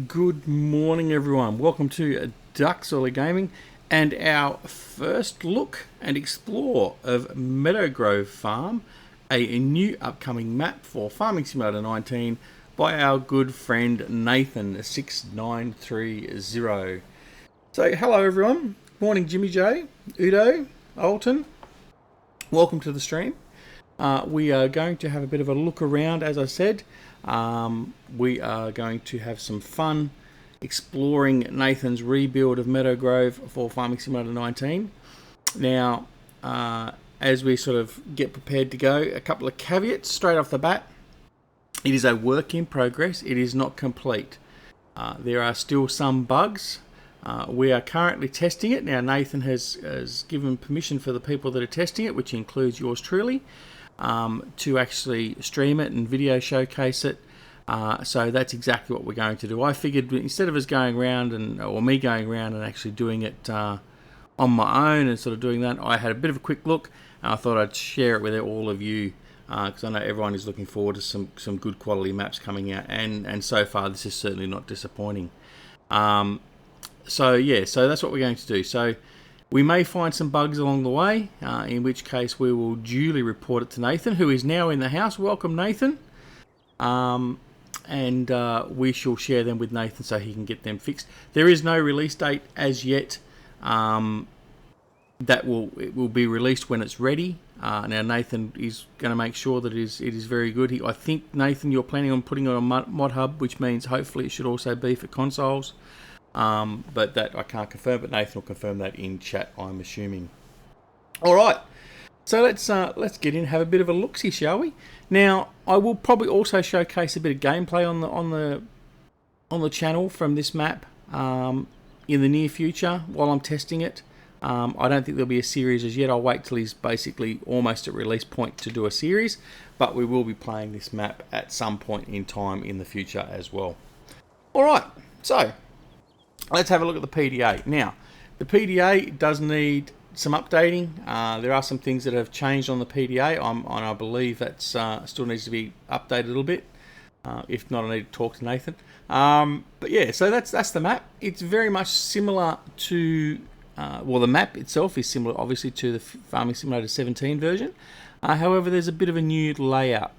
Good morning everyone, welcome to Duckzorly Gaming and our first look and explore of MeadowGrove Farm, a new upcoming map for Farming Simulator 19 by our good friend Nathan6930. So hello everyone, morning Jimmy J, Udo, Alton, welcome to the stream. We are going to have a bit of a look around, as I said. We are going to have some fun exploring Nathan's rebuild of MeadowGrove for Farming Simulator 19. Now, as we sort of get prepared to go, a couple of caveats straight off the bat. It is a work in progress. It is not complete. There are still some bugs. We are currently testing it. Now, Nathan has given permission for the people that are testing it, which includes yours truly, to actually stream it and video showcase it. So that's exactly what we're going to do. I figured instead of us going around or me going around and actually doing it on my own and sort of doing that, I had a bit of a quick look and I thought I'd share it with all of you because I know everyone is looking forward to some good quality maps coming out, and so far this is certainly not disappointing. So that's what we're going to do. So we may find some bugs along the way, in which case we will duly report it to Nathan, who is now in the house. Welcome, Nathan. And we shall share them with Nathan so he can get them fixed. There is no release date as yet. It will be released when it's ready. Now Nathan is going to make sure that it is very good. I think, Nathan, you're planning on putting it on Mod Hub, which means hopefully it should also be for consoles. But that I can't confirm, but Nathan will confirm that in chat, I'm assuming. All right. So let's get in and have a bit of a look-see, shall we? Now, I will probably also showcase a bit of gameplay on the channel from this map in the near future while I'm testing it. I don't think there'll be a series as yet. I'll wait till he's basically almost at release point to do a series, but we will be playing this map at some point in time in the future as well. All right, so let's have a look at the PDA. Now, the PDA does need some updating. There are some things that have changed on the PDA, and I believe that still needs to be updated a little bit. If not, I need to talk to Nathan. But yeah, so that's the map. It's very much similar to, the map itself is similar, obviously, to the Farming Simulator 17 version. However, there's a bit of a new layout.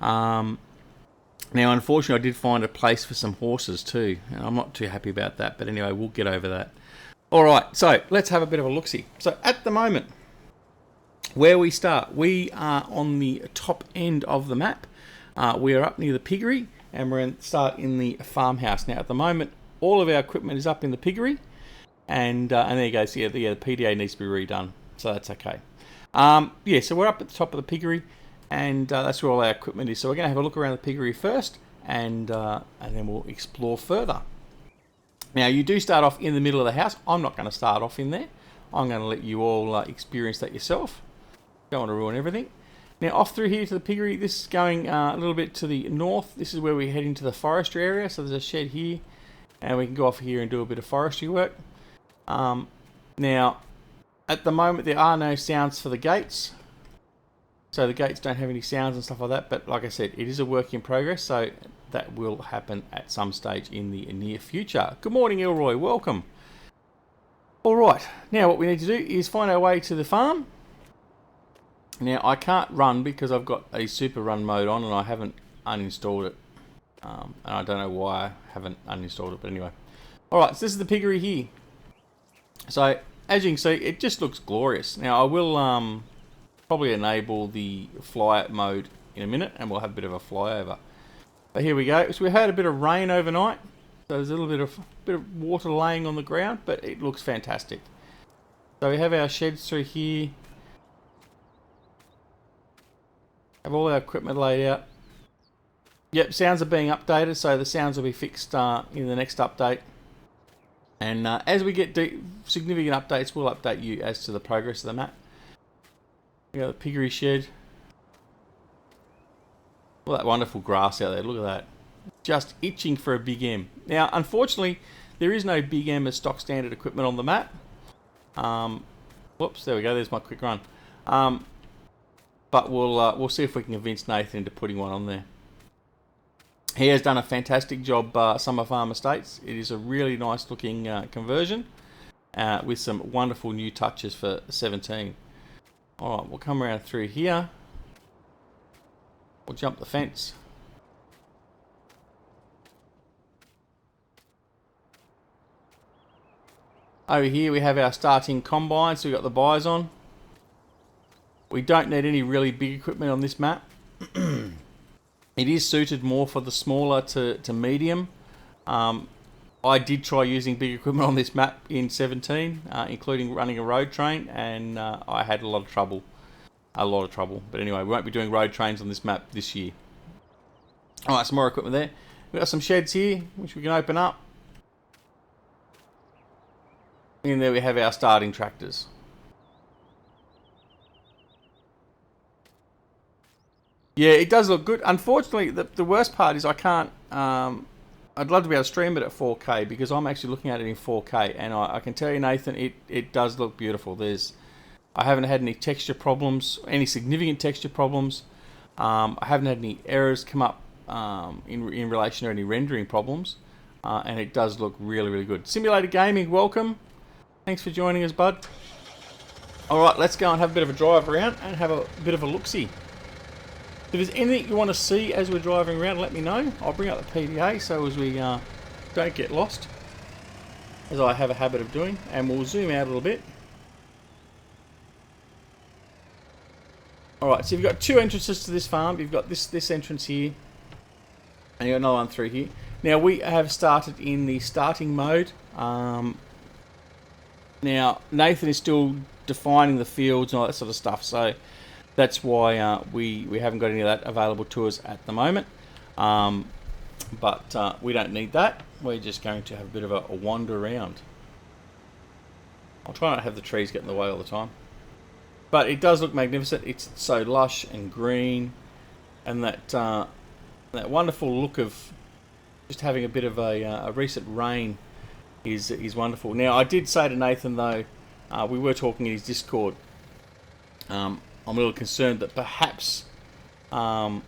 Now, unfortunately, I did find a place for some horses too, and I'm not too happy about that. But anyway, we'll get over that. All right, so let's have a bit of a look-see. So at the moment, where we start, we are on the top end of the map. We are up near the Piggery, and we're going to start in the farmhouse. Now, at the moment, all of our equipment is up in the Piggery, and there you go. So yeah, the PDA needs to be redone, so that's okay. So we're up at the top of the Piggery, and that's where all our equipment is. So we're going to have a look around the Piggery first, and then we'll explore further. Now, you do start off in the middle of the house. I'm not going to start off in there. I'm going to let you all experience that yourself. Don't want to ruin everything. Now, off through here to the Piggery, this is going a little bit to the north. This is where we head into the forestry area. So there's a shed here, and we can go off here and do a bit of forestry work. Now, at the moment, there are no sounds for the gates. So the gates don't have any sounds and stuff like that. But like I said, it is a work in progress. So that will happen at some stage in the near future. Good morning, Elroy. Welcome. All right. Now what we need to do is find our way to the farm. Now I can't run because I've got a super run mode on and I haven't uninstalled it. And I don't know why I haven't uninstalled it, but anyway. All right. So this is the Piggery here. So as you can see, it just looks glorious. Now I will probably enable the fly mode in a minute, and we'll have a bit of a flyover. But here we go. So we had a bit of rain overnight, so there's a little bit of water laying on the ground, but it looks fantastic. So we have our sheds through here. Have all our equipment laid out. Yep, sounds are being updated, so the sounds will be fixed in the next update. And as we get significant updates, we'll update you as to the progress of the map. We got the Piggery shed. All that wonderful grass out there, look at that. Just itching for a Big M. Now, unfortunately, there is no Big M as stock standard equipment on the map. Whoops, there we go, there's my quick run. But we'll see if we can convince Nathan into putting one on there. He has done a fantastic job, Summer Farm Estates. It is a really nice looking conversion with some wonderful new touches for 17. Alright, we'll come around through here. We'll jump the fence. Over here we have our starting combine, so we've got the bison. We don't need any really big equipment on this map. It is suited more for the smaller to medium. I did try using big equipment on this map in 17, including running a road train, and I had a lot of trouble. But anyway, we won't be doing road trains on this map this year. Alright, some more equipment there. We've got some sheds here, which we can open up. And there we have our starting tractors. Yeah, it does look good. Unfortunately, the worst part is I can't... I'd love to be able to stream it at 4K because I'm actually looking at it in 4K. And I can tell you, Nathan, it does look beautiful. I haven't had any texture problems, any significant texture problems. I haven't had any errors come up in relation to any rendering problems. And it does look really, really good. Simulated Gaming, welcome. Thanks for joining us, bud. Alright, let's go and have a bit of a drive around and have a bit of a look-see. If there's anything you want to see as we're driving around, let me know. I'll bring up the PDA so as we don't get lost, as I have a habit of doing. And we'll zoom out a little bit. Alright, so you've got two entrances to this farm. You've got this entrance here, and you've got another one through here. Now, we have started in the starting mode. Now, Nathan is still defining the fields and all that sort of stuff, so that's why we haven't got any of that available to us at the moment. But we don't need that. We're just going to have a bit of a wander around. I'll try not to have the trees get in the way all the time. But it does look magnificent. It's so lush and green, and that wonderful look of just having a bit of a recent rain is wonderful. Now, I did say to Nathan, though, we were talking in his Discord, I'm a little concerned that perhaps I'm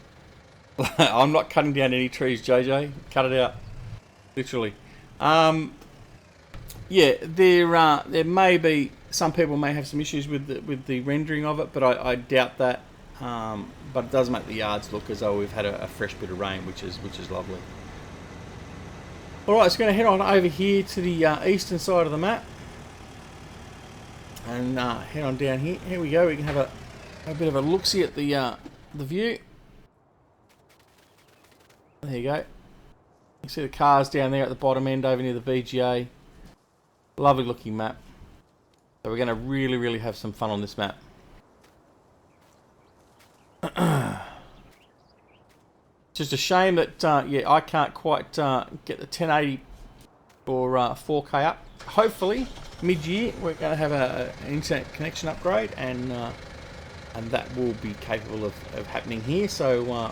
not cutting down any trees, JJ. Cut it out, literally. Yeah, there may be, some people may have some issues with the rendering of it, but I doubt that. But it does make the yards look as though we've had a fresh bit of rain, which is lovely. Alright, so we're going to head on over here to the eastern side of the map. And head on down here. Here we go, we can have a bit of a look-see at the view. There you go. You can see the cars down there at the bottom end over near the VGA. Lovely looking map. So we're going to really, really have some fun on this map. Just a shame that yeah, I can't quite get the 1080 or 4K up. Hopefully, mid-year we're going to have an internet connection upgrade, and that will be capable of happening here. So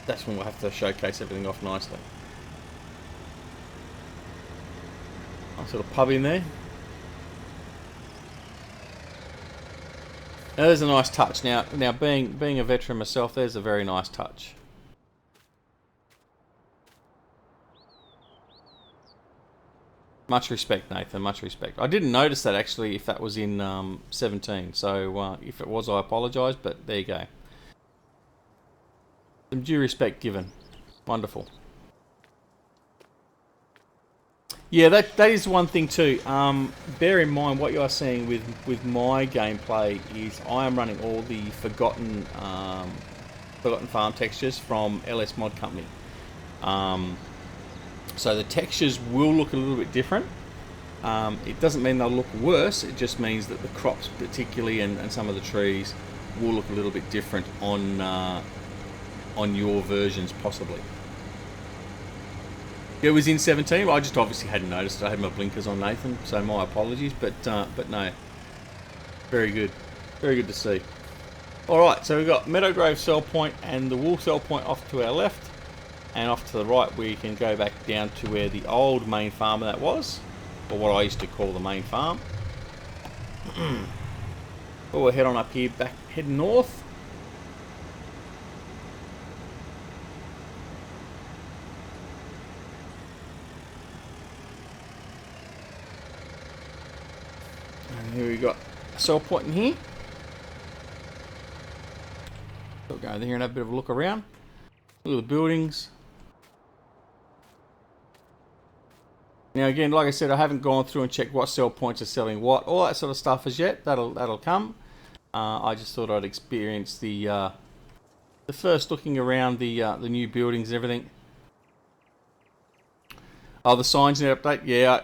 that's when we'll have to showcase everything off nicely. Nice little pub in there. Now, there's a nice touch. Now being a veteran myself, there's a very nice touch. Much respect, Nathan, much respect. I didn't notice that, actually, if that was in 17. So if it was, I apologise, but there you go. Some due respect given. Wonderful. Yeah, that is one thing too. Bear in mind what you are seeing with my gameplay is I am running all the Forgotten Farm textures from LS Mod Company. So the textures will look a little bit different. It doesn't mean they'll look worse, it just means that the crops particularly and some of the trees will look a little bit different on your versions possibly. It was in 17, but I just obviously hadn't noticed it. I had my blinkers on, Nathan, so my apologies, but no. Very good. Very good to see. Alright, so we've got MeadowGrove Cell Point and the Wool Cell Point off to our left. And off to the right we can go back down to where the old main farm that was, or what I used to call the main farm. But we'll head on up here, head north. Here we got a sell point in here. So we'll go in here and have a bit of a look around. Look at the buildings. Now again, like I said, I haven't gone through and checked what sell points are selling what, all that sort of stuff as yet. That'll come. I just thought I'd experience the first looking around the new buildings and everything. Oh, the signs need update. Yeah,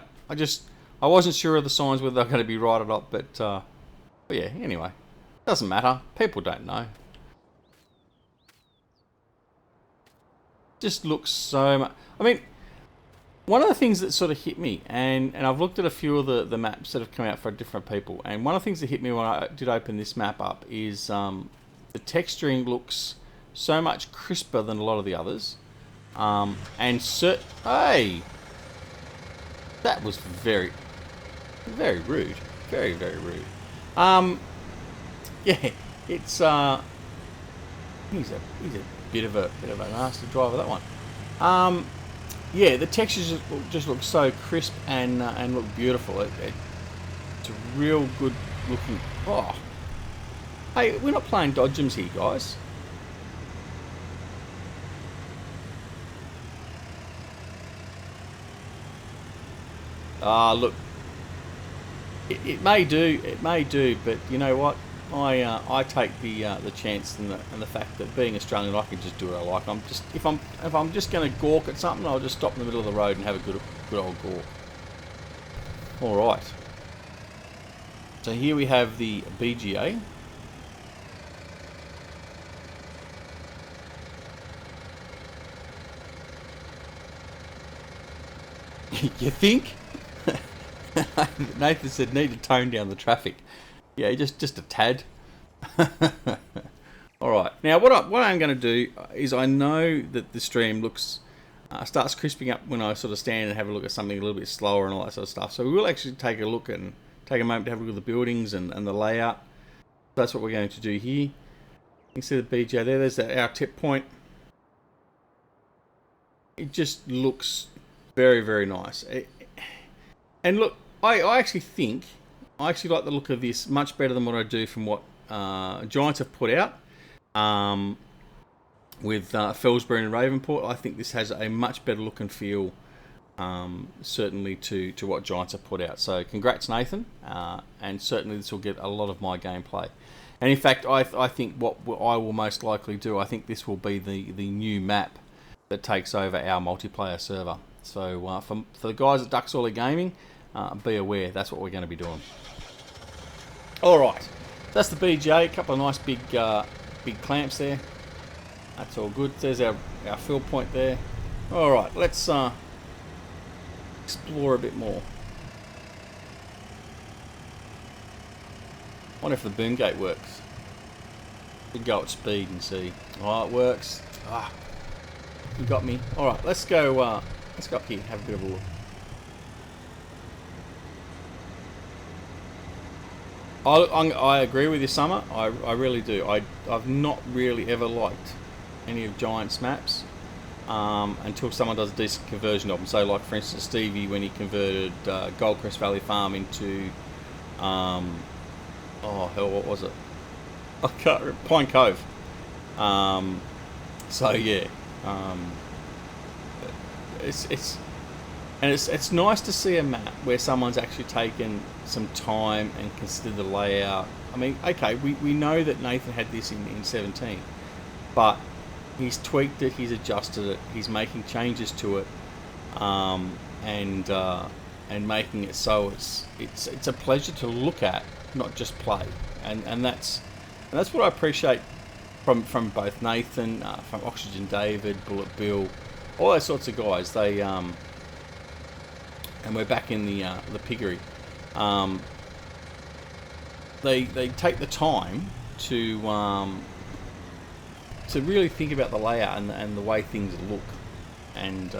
I wasn't sure of the signs whether they're going to be right or not, but yeah. Anyway, doesn't matter. People don't know. Just looks so much. I mean, one of the things that sort of hit me, and I've looked at a few of the maps that have come out for different people, and one of the things that hit me when I did open this map up is the texturing looks so much crisper than a lot of the others. Hey! That was very, very rude. Very, very rude. Yeah, it's he's a bit of a nasty driver, that one. Yeah, the textures just look so crisp and look beautiful. It's a real good looking. Oh, hey, we're not playing dodgems here, guys. Look, it may do, but you know what? I take the chance and the fact that being Australian, I can just do what I like. If I'm just going to gawk at something, I'll just stop in the middle of the road and have a good old gawk. All right. So here we have the BGA. You think? Nathan said need to tone down the traffic. Yeah, just a tad. All right. Now, what I'm going to do is I know that the stream starts crisping up when I sort of stand and have a look at something a little bit slower and all that sort of stuff. So we will actually take a look and take a moment to have a look at the buildings and the layout. That's what we're going to do here. You can see the BJ there. There's our tip point. It just looks very, very nice. And look, I actually think I actually like the look of this much better than what I do from what Giants have put out with Fellsbury and Ravenport. I think this has a much better look and feel, certainly to what Giants have put out. So congrats, Nathan, and certainly this will get a lot of my gameplay. And in fact, I think what I will most likely do, I think this will be the new map that takes over our multiplayer server. So for the guys at Duckzorly Gaming, be aware, that's what we're going to be doing. Alright, that's the BJ, a couple of nice big clamps there. That's all good. There's our fill point there. Alright, let's explore a bit more. I wonder if the boom gate works. We go at speed and see. Oh, it works. You got me. Alright, let's go up here, have a bit of a look. I agree with you, Summer. I really do. I've not really ever liked any of Giants' maps until someone does a decent conversion of them. So, like for instance, Stevie when he converted Goldcrest Valley Farm into what was it? I can't remember. Pine Cove. So yeah, it's nice to see a map where someone's actually taken some time and considered the layout. I mean, okay, we know that Nathan had this in 17, but he's tweaked it, he's adjusted it, he's making changes to it, and making it so it's a pleasure to look at, not just play. And that's what I appreciate from both Nathan, from Oxygen David, Bullet Bill, all those sorts of guys. They and we're back in the Piggery. They take the time to really think about the layout and the way things look, and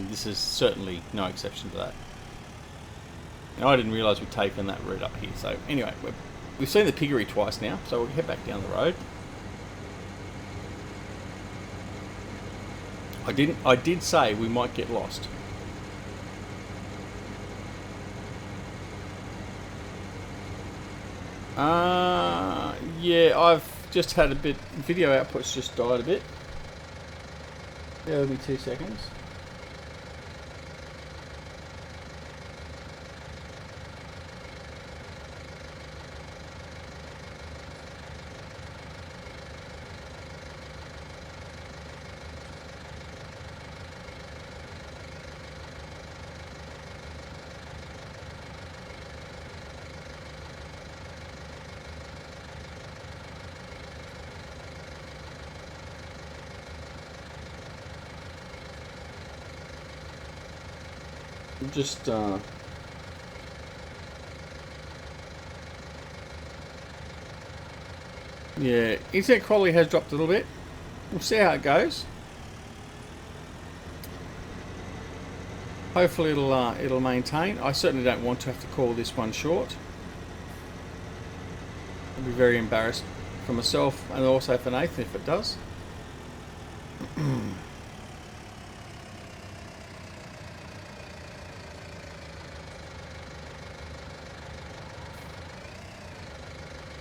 this is certainly no exception to that. Now, I didn't realise we'd taken that route up here. So anyway, we've seen the Piggery twice now, so we'll head back down the road. I did say we might get lost. Yeah, I've just had a bit, video output's just died a bit. Bear with me 2 seconds. Just yeah, internet quality has dropped a little bit. We'll see how it goes. Hopefully it'll maintain. I certainly don't want to have to call this one short. I'll be very embarrassed for myself and also for Nathan if it does.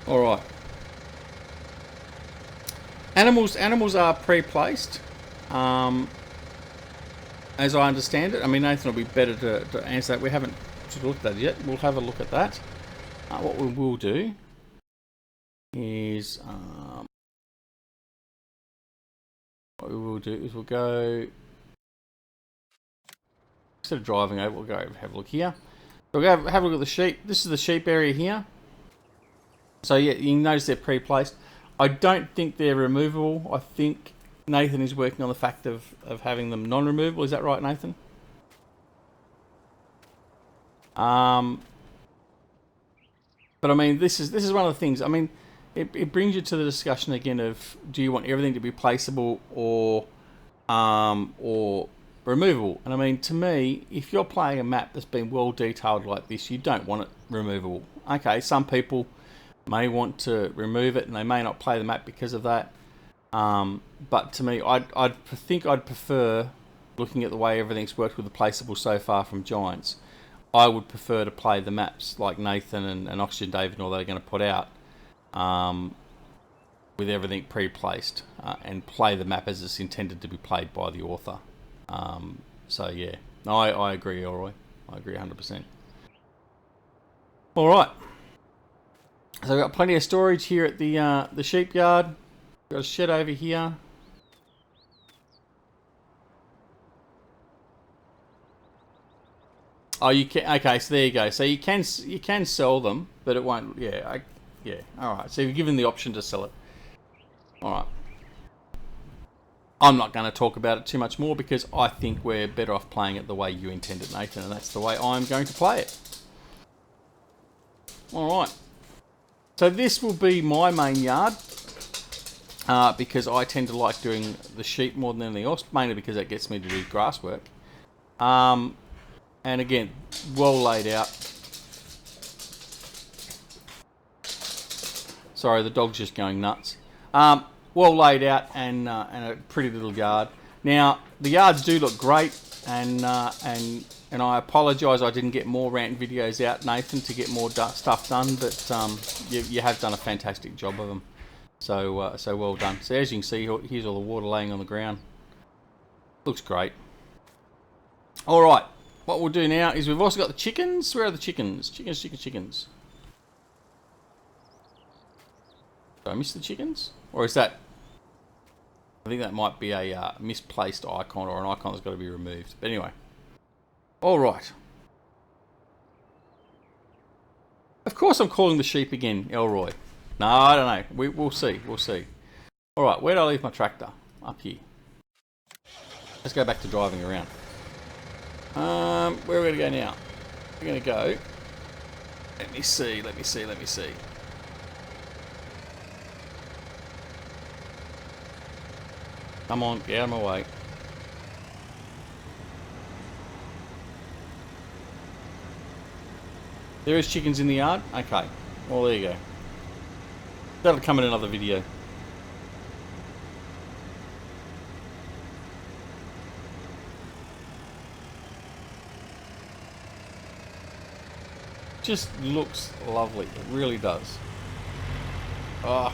All right. Animals are pre-placed, as I understand it. I mean, Nathan will be better to answer that. We haven't looked at that yet. We'll have a look at that. What we will do is we'll go, instead of driving over, we'll go over and have a look here. So we'll go have a look at the sheep. This is the sheep area here. So yeah, you can notice they're pre-placed. I don't think they're removable. I think Nathan is working on the fact of having them non-removable. Is that right, Nathan? But I mean, this is one of the things. I mean, it brings you to the discussion again of, do you want everything to be placeable or removable? And I mean, to me, if you're playing a map that's been well detailed like this, you don't want it removable. Okay, some people may want to remove it and they may not play the map because of that. But to me, I think I'd prefer, looking at the way everything's worked with the placeable so far from Giants, I would prefer to play the maps like Nathan and Oxygen David and all that are going to put out, with everything pre-placed, and play the map as it's intended to be played by the author. So yeah, no, I agree, Elroy. I agree 100%. All right. So we've got plenty of storage here at the sheep yard. Got a shed over here. Oh, you can. Okay, so there you go. So you can sell them, but it won't. Yeah, yeah. All right. So you're given the option to sell it. All right. I'm not going to talk about it too much more because I think we're better off playing it the way you intended, Nathan, and that's the way I'm going to play it. All right. So this will be my main yard, because I tend to like doing the sheep more than anything else, mainly because that gets me to do grass work. And again, well laid out. Sorry, the dog's just going nuts. Well laid out and a pretty little yard. Now the yards do look great, and I apologise I didn't get more rant videos out, Nathan, to get more stuff done, but you have done a fantastic job of them. So so well done. So as you can see, here's all the water laying on the ground. Looks great. All right, what we'll do now is we've also got the chickens. Where are the chickens? Chickens. Did I miss the chickens? Or is that... I think that might be a misplaced icon, or an icon that's got to be removed. But anyway. All right. Of course I'm calling the sheep again, Elroy. No, I don't know. We'll see. We'll see. All right, where did I leave my tractor? Up here. Let's go back to driving around. Where are we going to go now? We're going to go... Let me see. Come on, get out of my way. There is chickens in the yard? Okay. Well, there you go. That'll come in another video. Just looks lovely. It really does. Oh.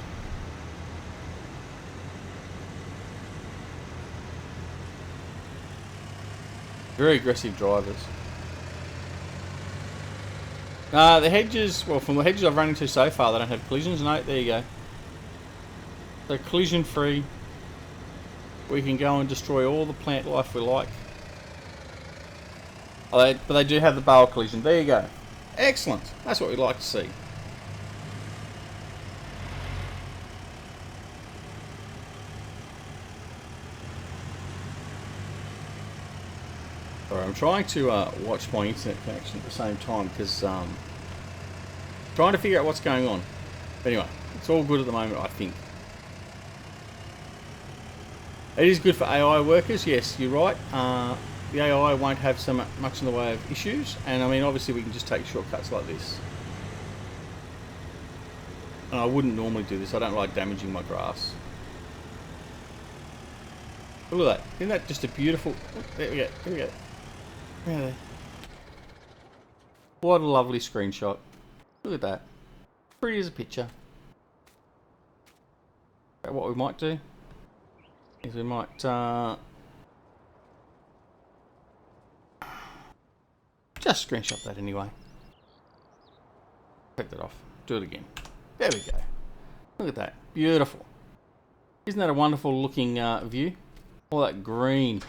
Very aggressive drivers. The hedges, well, from the hedges I've run into so far, they don't have collisions. No, there you go. They're collision free. We can go and destroy all the plant life we like. Oh, but they do have the bale collision. There you go. Excellent. That's what we'd like to see. Alright, I'm trying to watch my internet connection at the same time because trying to figure out what's going on. But anyway, it's all good at the moment, I think. It is good for AI workers, yes, you're right. The AI won't have so much in the way of issues, and I mean, obviously we can just take shortcuts like this. And I wouldn't normally do this, I don't like damaging my grass. Look at that, isn't that just a beautiful... Oh, there we go, there we go. Yeah. What a lovely screenshot. Look at that. Pretty as a picture. What we might do is we might just screenshot that anyway. Take that off. Do it again. There we go. Look at that. Beautiful. Isn't that a wonderful looking view? All that green.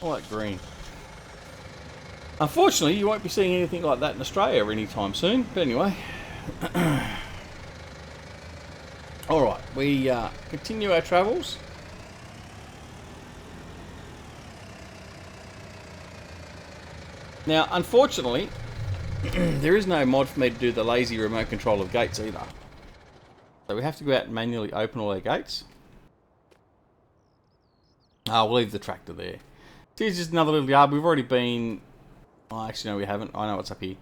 All that green. Unfortunately, you won't be seeing anything like that in Australia anytime soon. But anyway. Alright, we continue our travels. Now, unfortunately, there is no mod for me to do the lazy remote control of gates either. So we have to go out and manually open all our gates. We'll leave the tractor there. Here's just another little yard. We've already been... Oh, actually, no, we haven't. I know what's up here.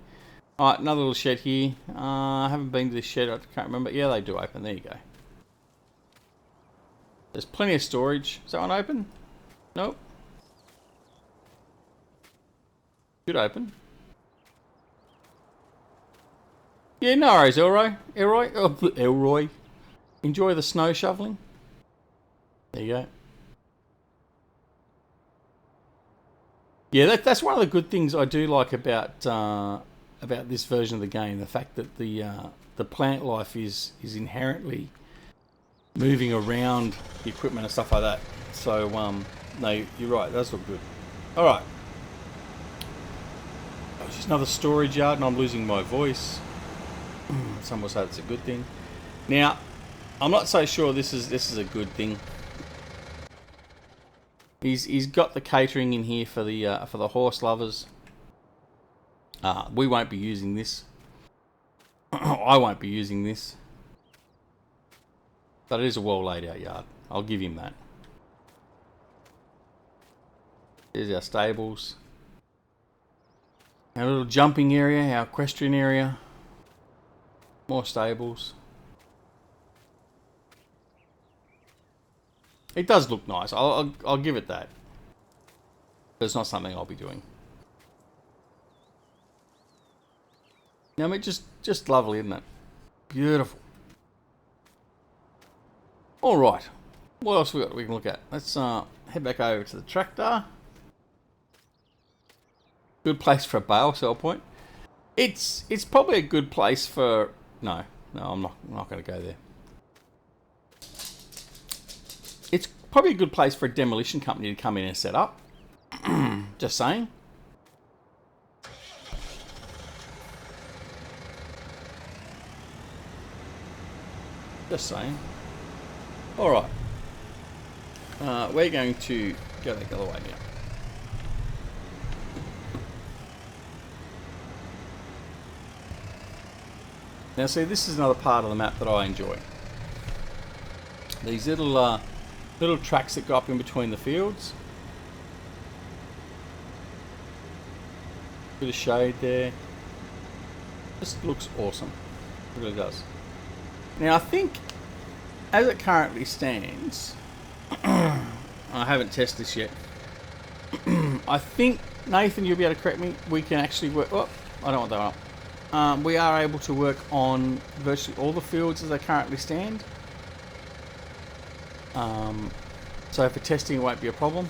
Alright, another little shed here. I haven't been to this shed. I can't remember. Yeah, they do open. There you go. There's plenty of storage. Is that one open? Nope. Should open. Yeah, no worries, Elroy. Elroy. Enjoy the snow shoveling. There you go. Yeah, that's one of the good things I do like about this version of the game. The fact that the plant life is inherently moving around the equipment and stuff like that. So no, you're right. That's all good. All right. Oh, it's just another storage yard, and I'm losing my voice. Some will say it's a good thing. Now, I'm not so sure this is a good thing. He's got the catering in here for the horse lovers. We won't be using this. I won't be using this. But it is a well laid out yard. I'll give him that. There's our stables. Our little jumping area, our equestrian area. More stables. It does look nice. I'll give it that. But it's not something I'll be doing. I mean, just lovely, isn't it? Beautiful. All right. What else we got we can look at? Let's head back over to the tractor. Good place for a bale sell point. It's probably a good place for... No, I'm not going to go there. It's probably a good place for a demolition company to come in and set up. Just saying. Just saying. Alright. We're going to go the other way now. Now see, this is another part of the map that I enjoy. These little tracks that go up in between the fields. Bit of shade there. Just looks awesome. It really does. Now I think, as it currently stands, I haven't tested this yet. I think, Nathan, you'll be able to correct me. We can actually work. Oh, I don't want that up. We are able to work on virtually all the fields as they currently stand. So for testing it won't be a problem.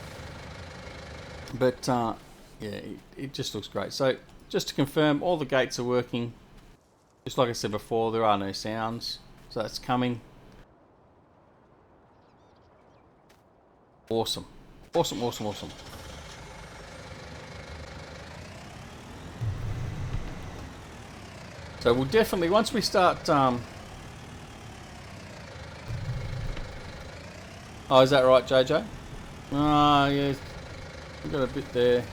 But yeah, it just looks great. So just to confirm, all the gates are working. Just like I said before, there are no sounds. So that's coming. Awesome. Awesome, awesome, awesome. So we'll definitely, once we start... oh, is that right, JJ? Ah, yeah. We've got a bit there.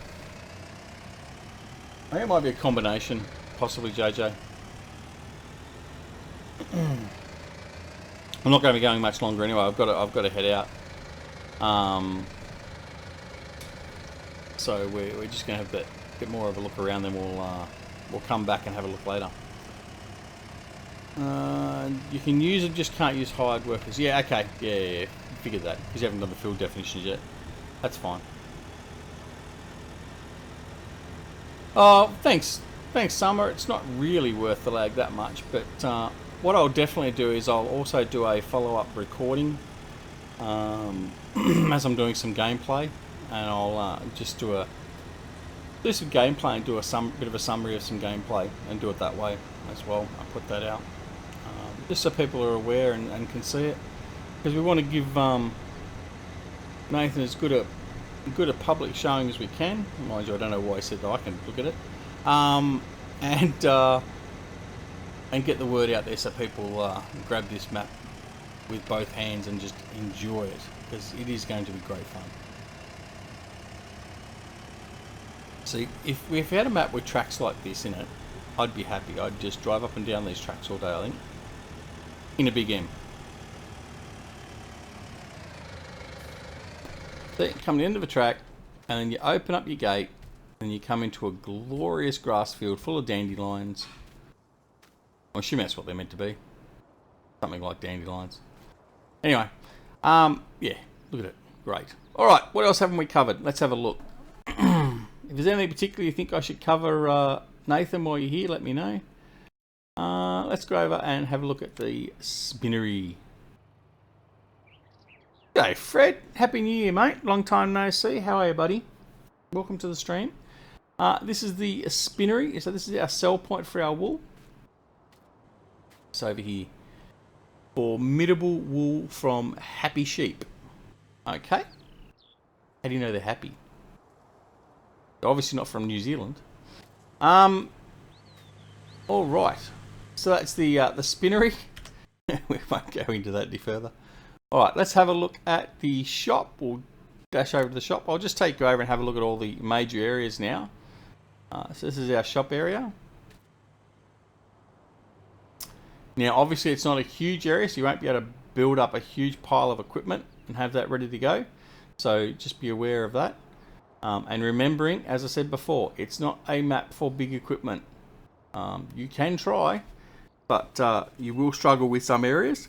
I think it might be a combination, possibly, JJ. I'm not going to be going much longer anyway. I've got to head out. So we're just going to have a bit more of a look around. Then we'll come back and have a look later. You can use them, just can't use hired workers. Yeah, okay. Yeah. Figured that because you haven't done the field definitions yet. That's fine. Oh, thanks, Summer. It's not really worth the lag that much, but what I'll definitely do is I'll also do a follow-up recording as I'm doing some gameplay, and I'll just do some gameplay and do a bit of a summary of some gameplay and do it that way as well. I'll put that out just so people are aware and can see it, because we want to give Nathan as good a public showing as we can. Mind you, I don't know why he said that. I can look at it, and get the word out there so people grab this map with both hands and just enjoy it, because it is going to be great fun. See, if we had a map with tracks like this in it, I'd be happy. I'd just drive up and down these tracks all day, I think, in a big M. So you come to the end of a track, and then you open up your gate, and you come into a glorious grass field full of dandelions. I assume that's what they're meant to be. Something like dandelions. Anyway, yeah, look at it. Great. Alright, what else haven't we covered? Let's have a look. If there's anything particular you think I should cover, Nathan, while you're here, let me know. Let's go over and have a look at the spinnery. G'day, Fred. Happy New Year, mate. Long time no see. How are you, buddy? Welcome to the stream. This is the spinnery. So this is our sell point for our wool. It's over here. Formidable wool from happy sheep. Okay. How do you know they're happy? They're obviously not from New Zealand. All right. So that's the spinnery. We won't go into that any further. All right, let's have a look at the shop. We'll dash over to the shop. I'll just take you over and have a look at all the major areas now. So this is our shop area. Now, obviously, it's not a huge area, so you won't be able to build up a huge pile of equipment and have that ready to go. So just be aware of that. And remembering, as I said before, it's not a map for big equipment. You can try, but you will struggle with some areas.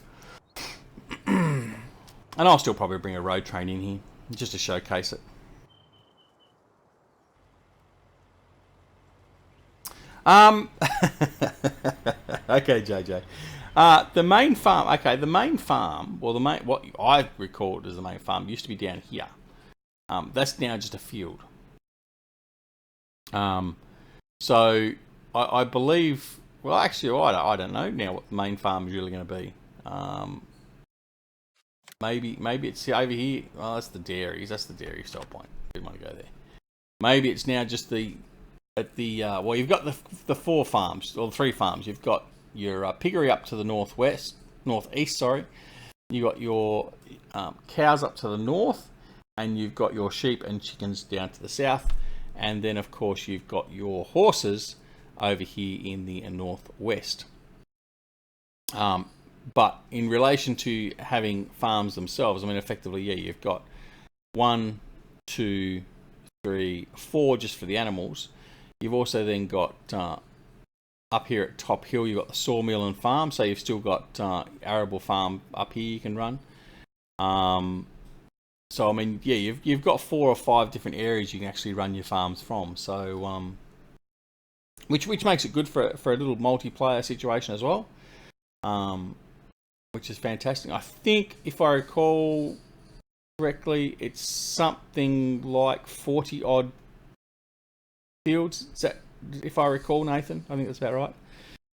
And I'll still probably bring a road train in here just to showcase it. Okay, JJ. The main farm. Okay, the main farm. Well, what I recalled as the main farm used to be down here. That's now just a field. So I believe. Well, actually, I don't know now what the main farm is really going to be. Maybe it's over here. Oh, that's the dairies. That's the dairy style point. Didn't want to go there. Maybe it's now just well, you've got the 4 farms, or the 3 farms. You've got your piggery up to the northeast, sorry. You've got your cows up to the north, and you've got your sheep and chickens down to the south. And then, of course, you've got your horses over here in the northwest. But in relation to having farms themselves, I mean, effectively, yeah, you've got 1, 2, 3, 4 just for the animals. You've also then got up here at Top Hill, you've got the sawmill and farm, so you've still got arable farm up here you can run. So I mean, yeah, you've got 4 or 5 different areas you can actually run your farms from. So which makes it good for a little multiplayer situation as well. which is fantastic. I think, if I recall correctly, it's something like 40 odd fields. Is that, if I recall, Nathan? I think that's about right.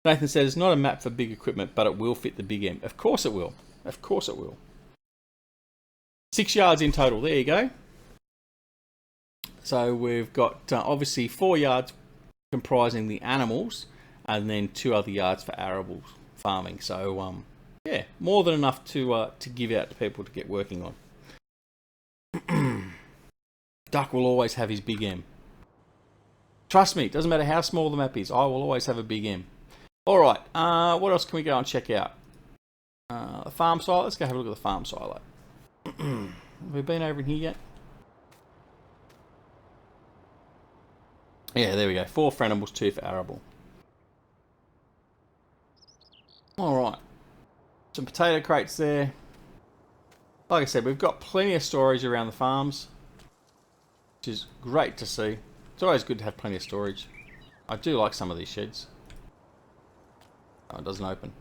Nathan said it's not a map for big equipment, but it will fit the big M. Of course it will. Of course it will. 6 yards in total. There you go. So we've got obviously 4 yards comprising the animals, and then 2 other yards for arable farming. So yeah, more than enough to give out to people to get working on. Duck will always have his big M. Trust me, it doesn't matter how small the map is, I will always have a big M. Alright, what else can we go and check out? The farm silo. Let's go have a look at the farm silo. Have we been over in here yet? Yeah, there we go. 4 for animals, 2 for arable. Alright. Some potato crates there. Like I said, we've got plenty of storage around the farms, which is great to see. It's always good to have plenty of storage. I do like some of these sheds. Oh, it doesn't open.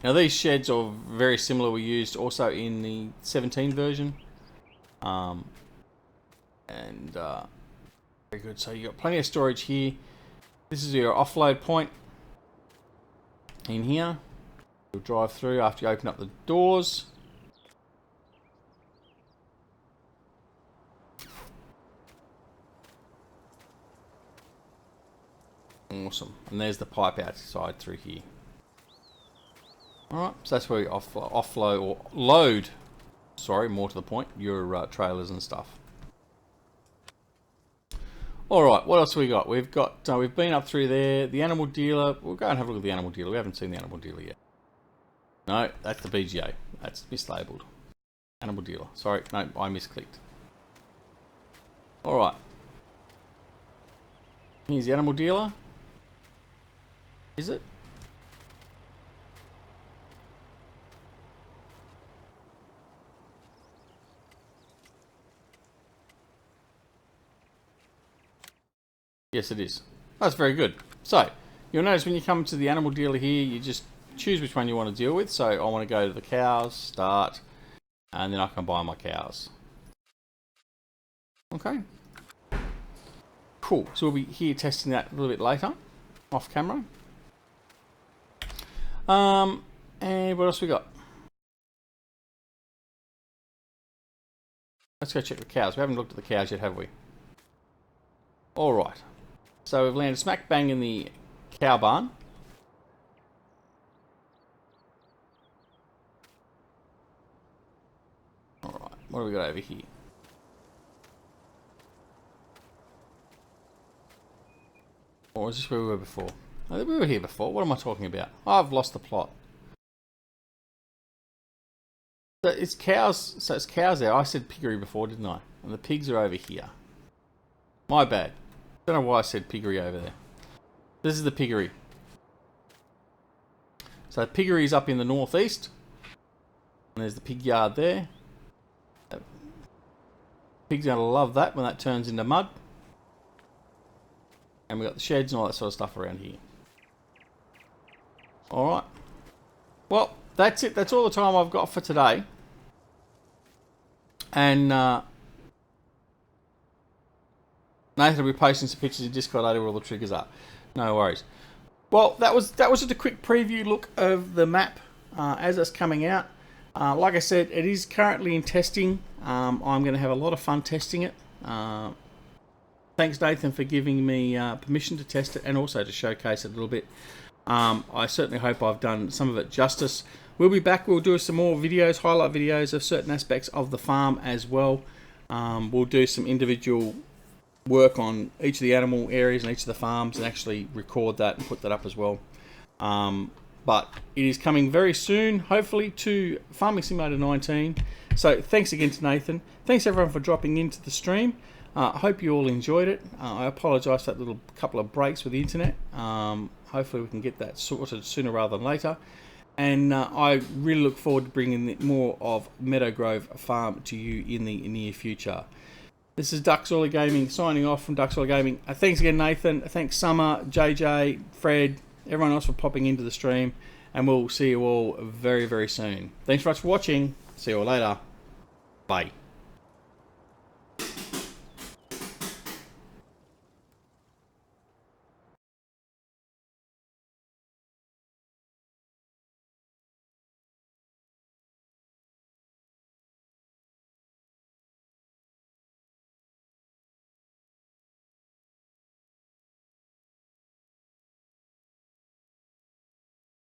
Now these sheds are very similar. We used also in the 17 version. Very good. So you got plenty of storage here. This is your offload point in here. You'll drive through after you open up the doors. Awesome. And there's the pipe outside through here. Alright, so that's where you offload or load, sorry, more to the point, your trailers and stuff. Alright, what else we got? We've been up through there. The animal dealer, we'll go and have a look at the animal dealer. We haven't seen the animal dealer yet. No, that's the BGA. That's mislabeled. Animal dealer. Sorry, no, I misclicked. Alright. Here's the animal dealer. Is it? Yes, it is. That's very good. So, you'll notice when you come to the animal dealer here, you just choose which one you want to deal with. So, I want to go to the cows, start, and then I can buy my cows. Okay. Cool. So, we'll be here testing that a little bit later, off camera. And what else we got? Let's go check the cows. We haven't looked at the cows yet, have we? Alright. So we've landed smack bang in the cow barn. Alright, what do we got over here? Or is this where we were before? No, we were here before. What am I talking about? Oh, I've lost the plot. So it's cows. So it's cows there. I said piggery before, didn't I? And the pigs are over here. My bad. Don't know why I said piggery over there. This is the piggery. So piggery is up in the northeast. And there's the pig yard there. Pigs are going to love that when that turns into mud. And we've got the sheds and all that sort of stuff around here. Alright. Well, that's it. That's all the time I've got for today. And Nathan will be posting some pictures in Discord later where all the triggers are. No worries. Well, that was just a quick preview look of the map as it's coming out. Like I said, it is currently in testing. I'm going to have a lot of fun testing it. Thanks, Nathan, for giving me permission to test it and also to showcase it a little bit. I certainly hope I've done some of it justice. We'll be back. We'll do some more videos, highlight videos of certain aspects of the farm as well. We'll do some individual work on each of the animal areas and each of the farms and actually record that and put that up as well. But it is coming very soon, hopefully, to Farming Simulator 19. So thanks again to Nathan. Thanks everyone for dropping into the stream. I hope you all enjoyed it. I apologise for that little couple of breaks with the internet. Hopefully we can get that sorted sooner rather than later. And I really look forward to bringing more of MeadowGrove Farm to you in the near future. This is Duckzorly Gaming signing off from Duckzorly Gaming. Thanks again, Nathan. Thanks, Summer, JJ, Fred, everyone else for popping into the stream, and we'll see you all very, very soon. Thanks very much for watching. See you all later. Bye.